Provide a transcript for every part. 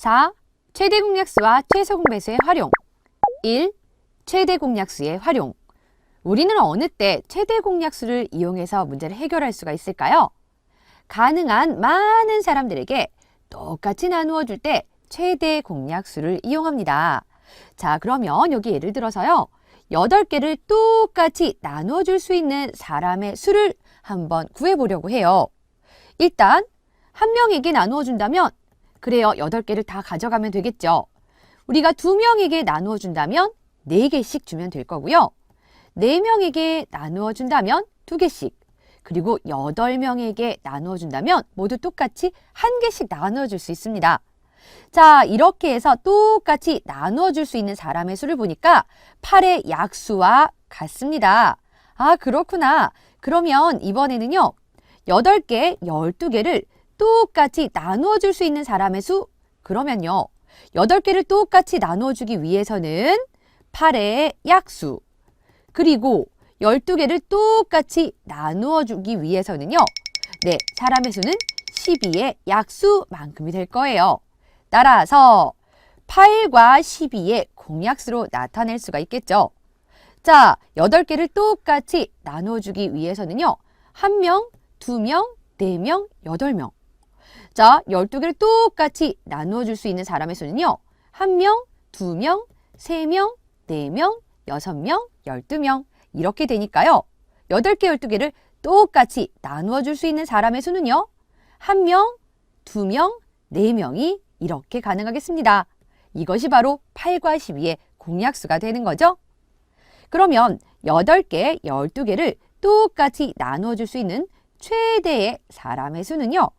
4. 최대 공약수와 최소 공배수의 활용. 1. 최대 공약수의 활용. 우리는 어느 때 최대 공약수를 이용해서 문제를 해결할 수가 있을까요? 가능한 많은 사람들에게 똑같이 나누어 줄 때 최대 공약수를 이용합니다. 자, 그러면 여기 예를 들어서요. 8개를 똑같이 나누어 줄 수 있는 사람의 수를 한번 구해보려고 해요. 일단 한 명에게 나누어 준다면 그래요. 8개를 다 가져가면 되겠죠. 우리가 2명에게 나누어 준다면 4개씩 주면 될 거고요. 4명에게 나누어 준다면 2개씩, 그리고 8명에게 나누어 준다면 모두 똑같이 1개씩 나누어 줄 수 있습니다. 자, 이렇게 해서 똑같이 나누어 줄 수 있는 사람의 수를 보니까 8의 약수와 같습니다. 아, 그렇구나. 그러면 이번에는요. 8개, 12개를 똑같이 나누어 줄 수 있는 사람의 수, 그러면요. 8개를 똑같이 나누어 주기 위해서는 8의 약수, 그리고 12개를 똑같이 나누어 주기 위해서는요. 네, 사람의 수는 12의 약수만큼이 될 거예요. 따라서 8과 12의 공약수로 나타낼 수가 있겠죠. 자, 8개를 똑같이 나누어 주기 위해서는요. 1명, 2명, 4명, 8명. 자, 12개를 똑같이 나누어 줄 수 있는 사람의 수는요. 1명, 2명, 3명, 4명, 6명, 12명. 이렇게 되니까요. 8개, 12개를 똑같이 나누어 줄 수 있는 사람의 수는요. 1명, 2명, 4명이 이렇게 가능하겠습니다. 이것이 바로 8과 12의 공약수가 되는 거죠. 그러면 8개, 12개를 똑같이 나누어 줄 수 있는 최대의 사람의 수는요.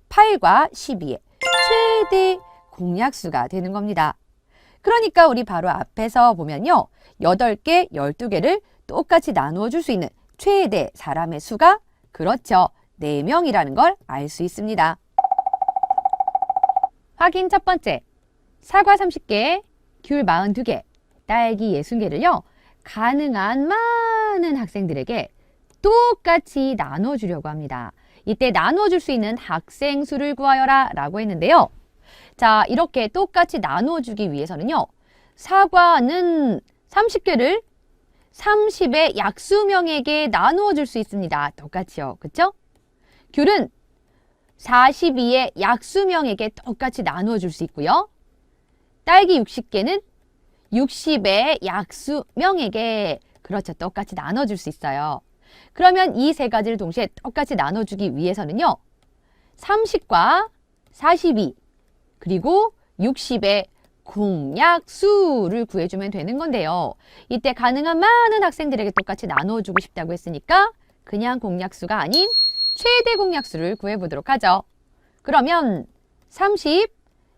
8과 12의 최대 공약수가 되는 겁니다. 그러니까 우리 바로 앞에서 보면요. 8개, 12개를 똑같이 나누어 줄 수 있는 최대 사람의 수가 그렇죠. 4명이라는 걸 알 수 있습니다. 확인 첫 번째. 사과 30개, 귤 42개, 딸기 60개를요. 가능한 많은 학생들에게 똑같이 나눠 주려고 합니다. 이때 나눠 줄 수 있는 학생 수를 구하여라 라고 했는데요. 자, 이렇게 똑같이 나눠 주기 위해서는요. 사과는 30개를 30의 약수명에게 나누어 줄 수 있습니다. 똑같이요. 그쵸? 귤은 42의 약수명에게 똑같이 나누어 줄 수 있고요. 딸기 60개는 60의 약수명에게 그렇죠. 똑같이 나눠 줄 수 있어요. 그러면 이 세 가지를 동시에 똑같이 나눠주기 위해서는요. 30과 42 그리고 60의 공약수를 구해주면 되는 건데요. 이때 가능한 많은 학생들에게 똑같이 나눠주고 싶다고 했으니까 그냥 공약수가 아닌 최대 공약수를 구해보도록 하죠. 그러면 30,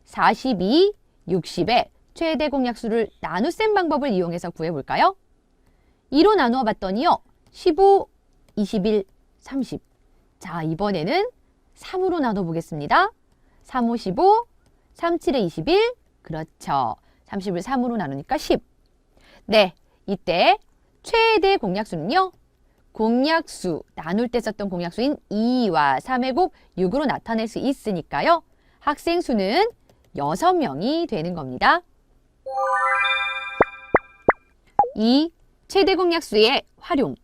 42, 60의 최대 공약수를 나눗셈 방법을 이용해서 구해볼까요? 2로 나누어 봤더니요. 15, 21, 30. 자, 이번에는 3으로 나눠보겠습니다. 3, 5, 15, 3, 7에 21. 그렇죠. 30을 3으로 나누니까 10. 네, 이때 최대 공약수는요. 공약수, 나눌 때 썼던 공약수인 2와 3의 곱 6으로 나타낼 수 있으니까요. 학생 수는 6명이 되는 겁니다. 2. 최대 공약수의 활용.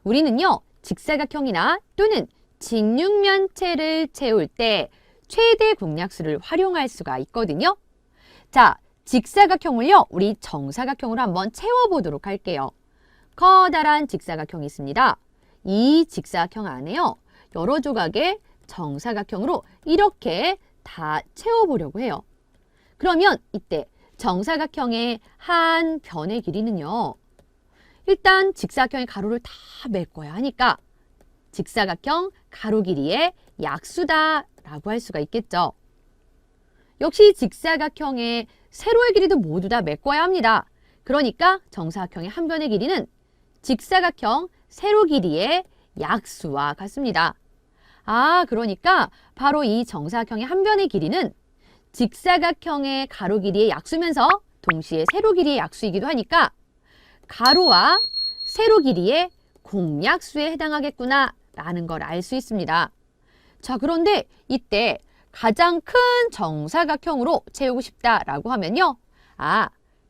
우리는요, 직사각형이나 또는 직육면체를 채울 때 최대 공약수를 활용할 수가 있거든요. 자, 직사각형을요, 우리 정사각형으로 한번 채워보도록 할게요. 커다란 직사각형이 있습니다. 이 직사각형 안에요, 여러 조각의 정사각형으로 이렇게 다 채워보려고 해요. 그러면 이때 정사각형의 한 변의 길이는요. 일단 직사각형의 가로를 다 메꿔야 하니까 직사각형 가로 길이의 약수다라고 할 수가 있겠죠. 역시 직사각형의 세로의 길이도 모두 다 메꿔야 합니다. 그러니까 정사각형의 한 변의 길이는 직사각형 세로 길이의 약수와 같습니다. 아, 그러니까 바로 이 정사각형의 한 변의 길이는 직사각형의 가로 길이의 약수면서 동시에 세로 길이의 약수이기도 하니까 가로와 세로 길이의 공약수에 해당하겠구나 라는 걸 알 수 있습니다. 자, 그런데 이때 가장 큰 정사각형으로 채우고 싶다라고 하면요.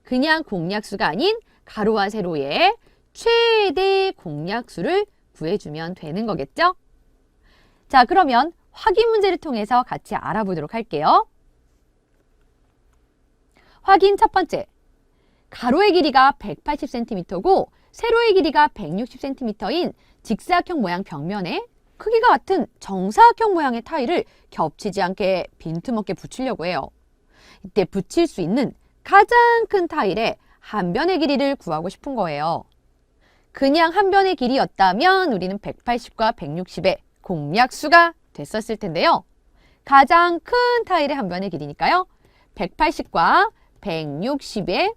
그냥 공약수가 아닌 가로와 세로의 최대 공약수를 구해주면 되는 거겠죠? 자, 그러면 확인 문제를 통해서 같이 알아보도록 할게요. 확인 첫 번째. 가로의 길이가 180cm고 세로의 길이가 160cm인 직사각형 모양 벽면에 크기가 같은 정사각형 모양의 타일을 겹치지 않게 빈틈없게 붙이려고 해요. 이때 붙일 수 있는 가장 큰 타일의 한 변의 길이를 구하고 싶은 거예요. 그냥 한 변의 길이였다면 우리는 180과 160의 공약수가 됐었을 텐데요. 가장 큰 타일의 한 변의 길이니까요. 180과 160의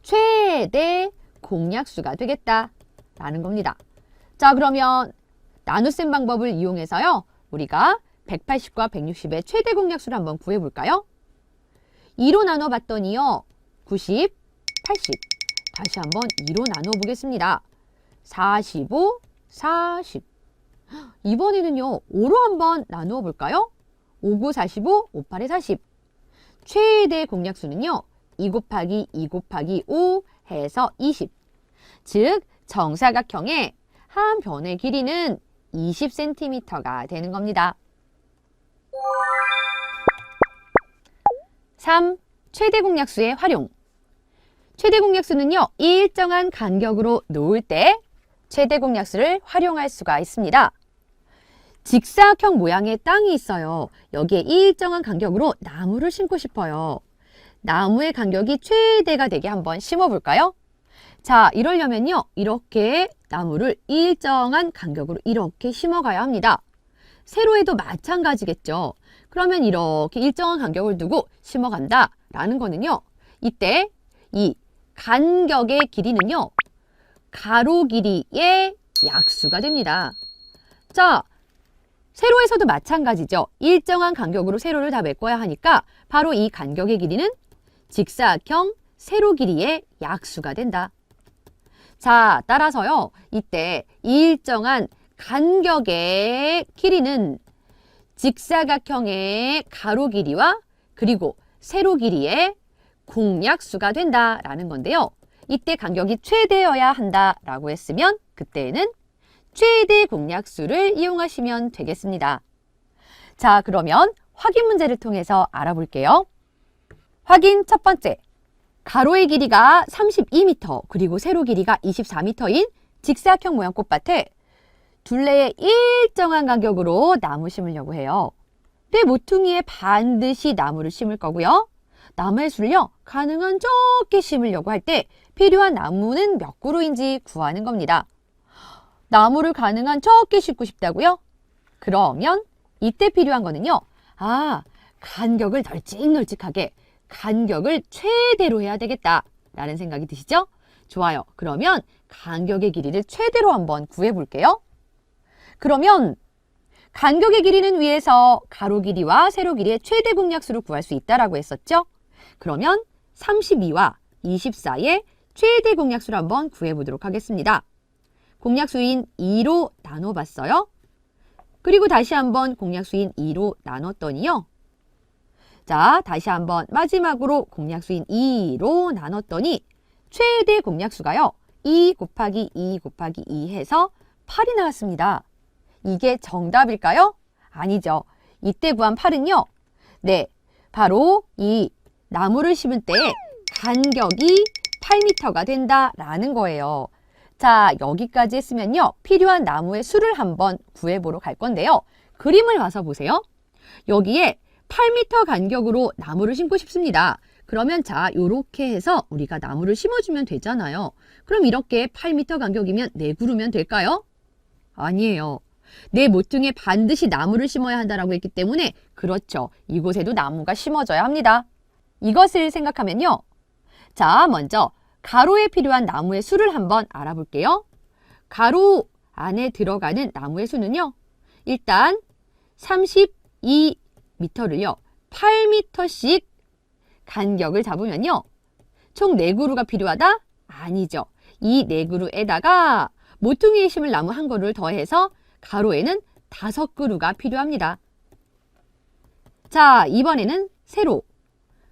최대 공약수가 되겠다라는 겁니다. 자, 그러면 나눗셈 방법을 이용해서요. 우리가 180과 160의 최대 공약수를 한번 구해볼까요? 2로 나눠봤더니요. 90, 80. 다시 한번 2로 나눠보겠습니다. 45, 40. 이번에는요. 5로 한번 나누어 볼까요? 5, 9, 45, 5, 8에 40. 최대 공약수는요. 2 곱하기 2 곱하기 5 해서 20. 즉 정사각형의 한 변의 길이는 20cm가 되는 겁니다. 3. 최대 공약수의 활용. 최대 공약수는요. 일정한 간격으로 놓을 때 최대 공약수를 활용할 수가 있습니다. 직사각형 모양의 땅이 있어요. 여기에 일정한 간격으로 나무를 심고 싶어요. 나무의 간격이 최대가 되게 한번 심어볼까요? 자, 이러려면요. 이렇게 나무를 일정한 간격으로 이렇게 심어가야 합니다. 세로에도 마찬가지겠죠. 그러면 이렇게 일정한 간격을 두고 심어간다라는 거는요. 이때 이 간격의 길이는요. 가로 길이의 약수가 됩니다. 자, 세로에서도 마찬가지죠. 일정한 간격으로 세로를 다 메꿔야 하니까 바로 이 간격의 길이는 직사각형 세로 길이의 약수가 된다. 자, 따라서요. 이때 일정한 간격의 길이는 직사각형의 가로 길이와 그리고 세로 길이의 공약수가 된다라는 건데요. 이때 간격이 최대여야 한다라고 했으면 그때는 최대 공약수를 이용하시면 되겠습니다. 자, 그러면 확인 문제를 통해서 알아볼게요. 확인 첫 번째. 가로의 길이가 32m 그리고 세로 길이가 24m인 직사각형 모양 꽃밭에 둘레의 일정한 간격으로 나무 심으려고 해요. 내 모퉁이에 반드시 나무를 심을 거고요. 나무의 수를요. 가능한 적게 심으려고 할 때 필요한 나무는 몇 그루인지 구하는 겁니다. 나무를 가능한 적게 심고 싶다고요? 그러면 이때 필요한 거는요. 간격을 널찍널찍하게 간격을 최대로 해야 되겠다라는 생각이 드시죠? 좋아요. 그러면 간격의 길이를 최대로 한번 구해볼게요. 그러면 간격의 길이는 위에서 가로 길이와 세로 길이의 최대 공약수를 구할 수 있다라고 했었죠? 그러면 32와 24의 최대 공약수를 한번 구해보도록 하겠습니다. 공약수인 2로 나눠봤어요. 그리고 다시 한번 공약수인 2로 나눴더니요. 자, 다시 한번 마지막으로 공약수인 2로 나눴더니 최대 공약수가요. 2 곱하기 2 곱하기 2 해서 8이 나왔습니다. 이게 정답일까요? 아니죠. 이때 구한 8은요. 네, 바로 이 나무를 심을 때 간격이 8m가 된다라는 거예요. 자, 여기까지 했으면요. 필요한 나무의 수를 한번 구해보러 갈 건데요. 그림을 봐서 보세요. 여기에 8m 간격으로 나무를 심고 싶습니다. 그러면 자, 요렇게 해서 우리가 나무를 심어주면 되잖아요. 그럼 이렇게 8m 간격이면 4그루면 될까요? 아니에요. 내 모퉁이에 반드시 나무를 심어야 한다라고 했기 때문에 그렇죠. 이곳에도 나무가 심어져야 합니다. 이것을 생각하면요. 자, 먼저 가로에 필요한 나무의 수를 한번 알아볼게요. 가로 안에 들어가는 나무의 수는요. 일단 32m를요. 8m씩 간격을 잡으면요. 총 4그루가 필요하다? 아니죠. 이 4그루에다가 모퉁이에 심을 나무 1그루를 더해서 가로에는 5그루가 필요합니다. 자, 이번에는 세로.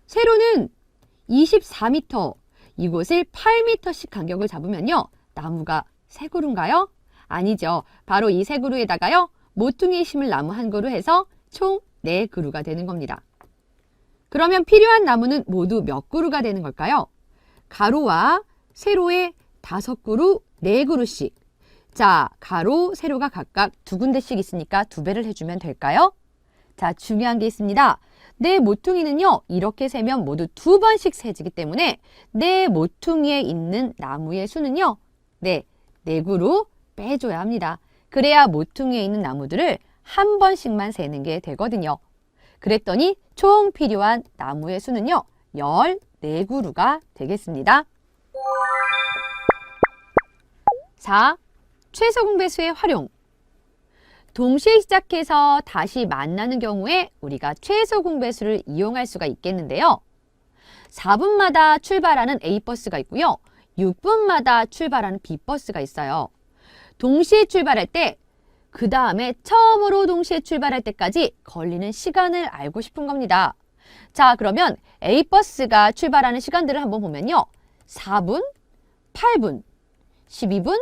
세로는 24m, 이곳을 8m씩 간격을 잡으면요. 나무가 세 그루인가요? 아니죠. 바로 이 세 그루에다가요. 모퉁이에 심을 나무 한 그루 해서 총 4그루가 되는 겁니다. 그러면 필요한 나무는 모두 몇 그루가 되는 걸까요? 가로와 세로의 5그루, 4그루씩. 자, 가로, 세로가 각각 2군데씩 있으니까 2배를 해주면 될까요? 자, 중요한 게 있습니다. 내 모퉁이는요, 이렇게 세면 모두 2번씩 세지기 때문에 내 모퉁이에 있는 나무의 수는요, 4그루 빼줘야 합니다. 그래야 모퉁이에 있는 나무들을 한 번씩만 세는 게 되거든요. 그랬더니 총 필요한 나무의 수는요, 14그루가 되겠습니다. 4. 최소 공배수의 활용. 동시에 시작해서 다시 만나는 경우에 우리가 최소 공배수를 이용할 수가 있겠는데요. 4분마다 출발하는 A버스가 있고요. 6분마다 출발하는 B버스가 있어요. 동시에 출발할 때, 그 다음에 처음으로 동시에 출발할 때까지 걸리는 시간을 알고 싶은 겁니다. 자, 그러면 A버스가 출발하는 시간들을 한번 보면요. 4분, 8분, 12분,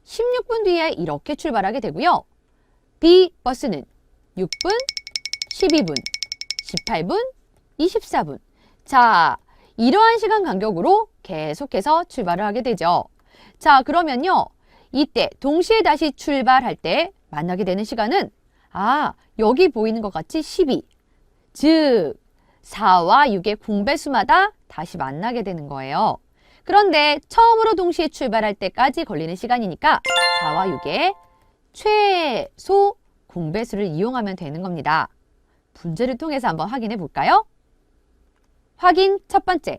16분 뒤에 이렇게 출발하게 되고요. B버스는 6분, 12분, 18분, 24분. 자, 이러한 시간 간격으로 계속해서 출발을 하게 되죠. 자, 그러면요. 이때 동시에 다시 출발할 때 만나게 되는 시간은 여기 보이는 것 같이 12. 즉, 4와 6의 공배수마다 다시 만나게 되는 거예요. 그런데 처음으로 동시에 출발할 때까지 걸리는 시간이니까 4와 6의 최소 공배수를 이용하면 되는 겁니다. 문제를 통해서 한번 확인해 볼까요? 확인 첫 번째.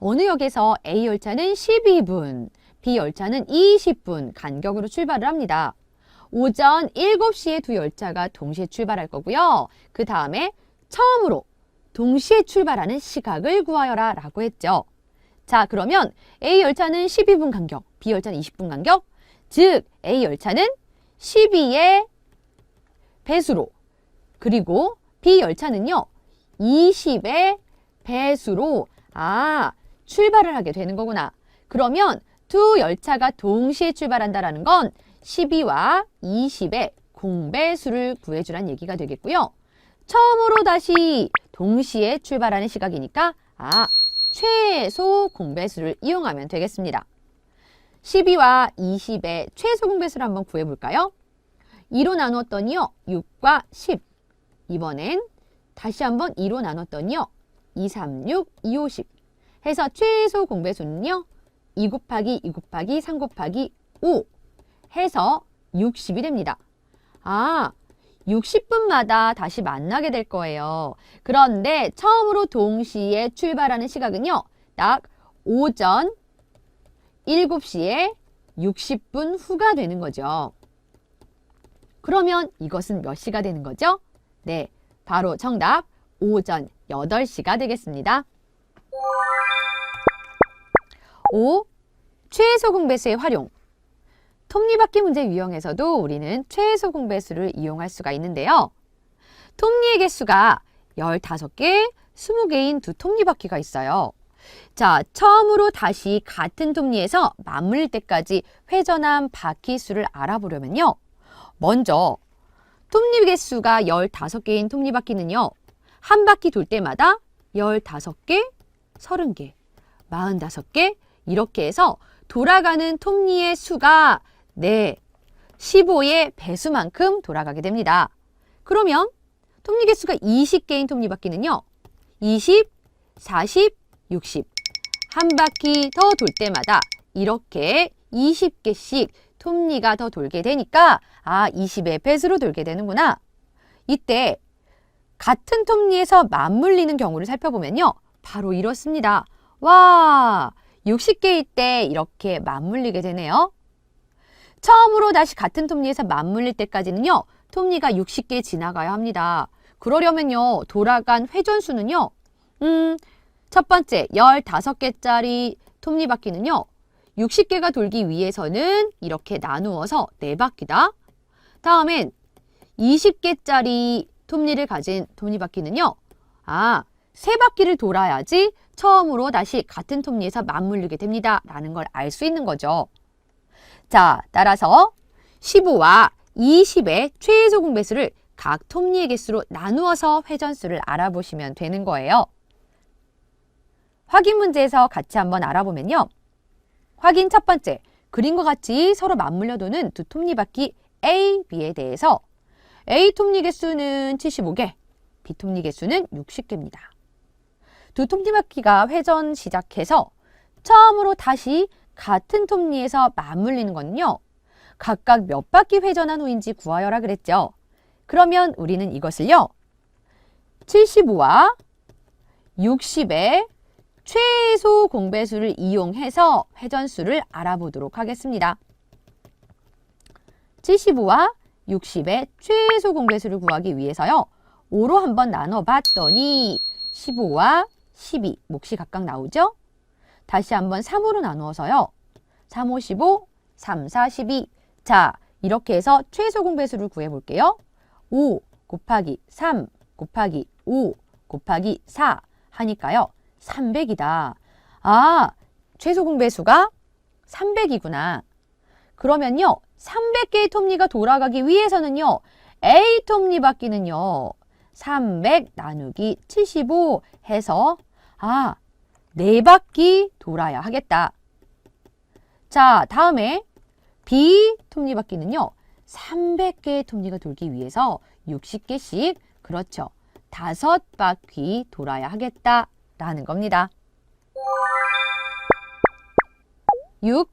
어느 역에서 A 열차는 12분, B 열차는 20분 간격으로 출발을 합니다. 오전 7시에 두 열차가 동시에 출발할 거고요. 그 다음에 처음으로 동시에 출발하는 시각을 구하여라 라고 했죠. 자, 그러면 A 열차는 12분 간격, B 열차는 20분 간격. 즉, A 열차는 12의 배수로, 그리고 B 열차는요, 20의 배수로 출발을 하게 되는 거구나. 그러면 두 열차가 동시에 출발한다는 건 12와 20의 공배수를 구해주란 얘기가 되겠고요. 처음으로 다시 동시에 출발하는 시각이니까 최소 공배수를 이용하면 되겠습니다. 12와 20의 최소 공배수를 한번 구해볼까요? 2로 나누었더니요. 6과 10. 이번엔 다시 한번 2로 나눴더니요. 2, 3, 6, 2, 5, 10. 해서 최소 공배수는요. 2 곱하기 2 곱하기 3 곱하기 5 해서 60이 됩니다. 60분마다 다시 만나게 될 거예요. 그런데 처음으로 동시에 출발하는 시각은요. 딱 오전 7시에 60분 후가 되는 거죠. 그러면 이것은 몇 시가 되는 거죠? 네, 바로 정답 오전 8시가 되겠습니다. 5. 최소 공배수의 활용. 톱니바퀴 문제 유형에서도 우리는 최소 공배수를 이용할 수가 있는데요. 톱니의 개수가 15개, 20개인 두 톱니바퀴가 있어요. 자, 처음으로 다시 같은 톱니에서 맞물릴 때까지 회전한 바퀴 수를 알아보려면요. 먼저 톱니 개수가 15개인 톱니바퀴는요. 한 바퀴 돌 때마다 15개, 30개, 45개 이렇게 해서 돌아가는 톱니의 수가 15의 배수만큼 돌아가게 됩니다. 그러면 톱니 개수가 20개인 톱니바퀴는요. 20, 40, 60. 한 바퀴 더 돌 때마다 이렇게 20개씩 톱니가 더 돌게 되니까 20의 배수로 돌게 되는구나. 이때 같은 톱니에서 맞물리는 경우를 살펴보면요. 바로 이렇습니다. 와, 60개일 때 이렇게 맞물리게 되네요. 처음으로 다시 같은 톱니에서 맞물릴 때까지는요. 톱니가 60개 지나가야 합니다. 그러려면요. 돌아간 회전수는요. 첫 번째 15개짜리 톱니바퀴는요. 60개가 돌기 위해서는 이렇게 나누어서 4바퀴다. 다음엔 20개짜리 톱니를 가진 톱니바퀴는요. 세 바퀴를 돌아야지 처음으로 다시 같은 톱니에서 맞물리게 됩니다. 라는 걸 알 수 있는 거죠. 자, 따라서 15와 20의 최소 공배수를 각 톱니의 개수로 나누어서 회전수를 알아보시면 되는 거예요. 확인 문제에서 같이 한번 알아보면요. 확인 첫 번째, 그림과 같이 서로 맞물려 도는 두 톱니바퀴 A, B에 대해서 A 톱니 개수는 75개, B 톱니 개수는 60개입니다. 두 톱니바퀴가 회전 시작해서 처음으로 다시 같은 톱니에서 맞물리는 거는요. 각각 몇 바퀴 회전한 후인지 구하여라 그랬죠. 그러면 우리는 이것을요. 75와 60의 최소 공배수를 이용해서 회전수를 알아보도록 하겠습니다. 75와 60의 최소 공배수를 구하기 위해서요. 5로 한번 나눠봤더니 15와 12, 몫이 각각 나오죠? 다시 한번 3으로 나누어서요. 3, 5, 15, 3, 4, 12. 자, 이렇게 해서 최소 공배수를 구해볼게요. 5 곱하기 3 곱하기 5 곱하기 4 하니까요. 300이다. 최소 공배수가 300이구나. 그러면요. 300개의 톱니가 돌아가기 위해서는요. A 톱니바퀴는요. 300 나누기 75 해서 4바퀴 돌아야 하겠다. 자, 다음에 B 톱니바퀴는요. 300개의 톱니가 돌기 위해서 60개씩, 그렇죠. 5바퀴 돌아야 하겠다라는 겁니다. 6.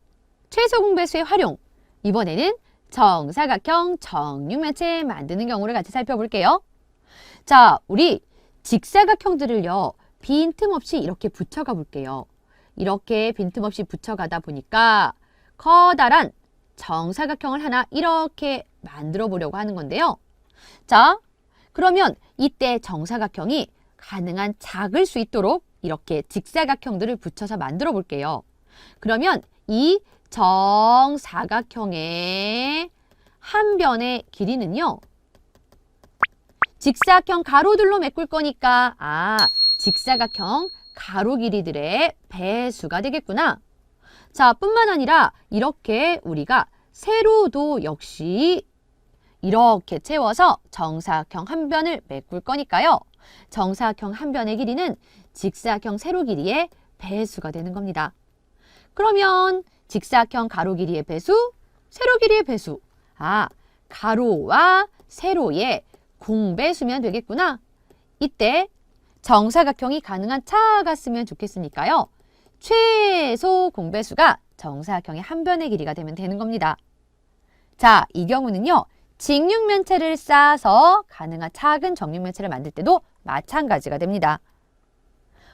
최소 공배수의 활용. 이번에는 정사각형 정육면체 만드는 경우를 같이 살펴볼게요. 자, 우리 직사각형들을요. 빈틈없이 이렇게 붙여가 볼게요. 이렇게 빈틈없이 붙여가다 보니까 커다란 정사각형을 하나 이렇게 만들어 보려고 하는 건데요. 자, 그러면 이때 정사각형이 가능한 작을 수 있도록 이렇게 직사각형들을 붙여서 만들어 볼게요. 그러면 이 정사각형의 한 변의 길이는요. 직사각형 가로들로 메꿀 거니까 직사각형 가로 길이들의 배수가 되겠구나. 자, 뿐만 아니라 이렇게 우리가 세로도 역시 이렇게 채워서 정사각형 한 변을 메꿀 거니까요. 정사각형 한 변의 길이는 직사각형 세로 길이의 배수가 되는 겁니다. 그러면 직사각형 가로 길이의 배수, 세로 길이의 배수. 가로와 세로의 공배수면 되겠구나. 이때 정사각형이 가능한 차가 쓰면 좋겠으니까요. 최소 공배수가 정사각형의 한 변의 길이가 되면 되는 겁니다. 자, 이 경우는요. 직육면체를 쌓아서 가능한 작은 정육면체를 만들 때도 마찬가지가 됩니다.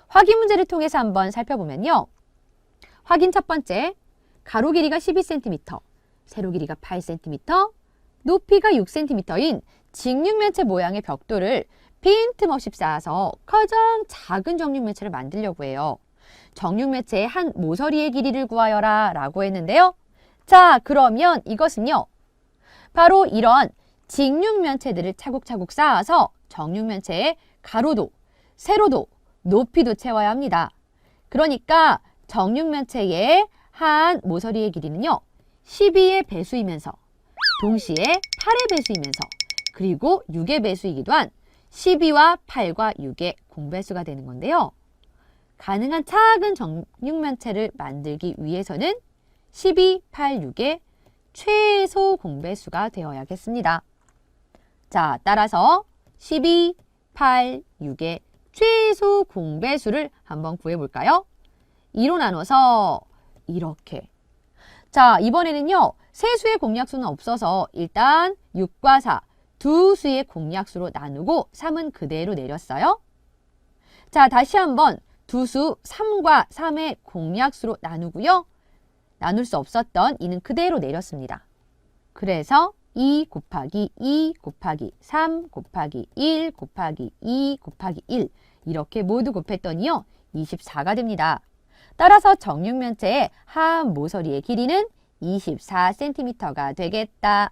확인 문제를 통해서 한번 살펴보면요. 확인 첫 번째, 가로 길이가 12cm, 세로 길이가 8cm, 높이가 6cm인 직육면체 모양의 벽돌을 빈틈없이 쌓아서 가장 작은 정육면체를 만들려고 해요. 정육면체의 한 모서리의 길이를 구하여라 라고 했는데요. 자, 그러면 이것은요. 바로 이런 직육면체들을 차곡차곡 쌓아서 정육면체의 가로도, 세로도, 높이도 채워야 합니다. 그러니까 정육면체의 한 모서리의 길이는요. 12의 배수이면서 동시에 8의 배수이면서 그리고 6의 배수이기도 한 12와 8과 6의 공배수가 되는 건데요. 가능한 작은 정육면체를 만들기 위해서는 12, 8, 6의 최소 공배수가 되어야겠습니다. 자, 따라서 12, 8, 6의 최소 공배수를 한번 구해볼까요? 2로 나눠서 이렇게. 자, 이번에는요. 세 수의 공약수는 없어서 일단 6과 4, 두 수의 공약수로 나누고 3은 그대로 내렸어요. 자, 다시 한번 두 수 3과 3의 공약수로 나누고요. 나눌 수 없었던 2는 그대로 내렸습니다. 그래서 2 곱하기 2 곱하기 3 곱하기 1 곱하기 2 곱하기 1 이렇게 모두 곱했더니요. 24가 됩니다. 따라서 정육면체의 한 모서리의 길이는 24cm가 되겠다.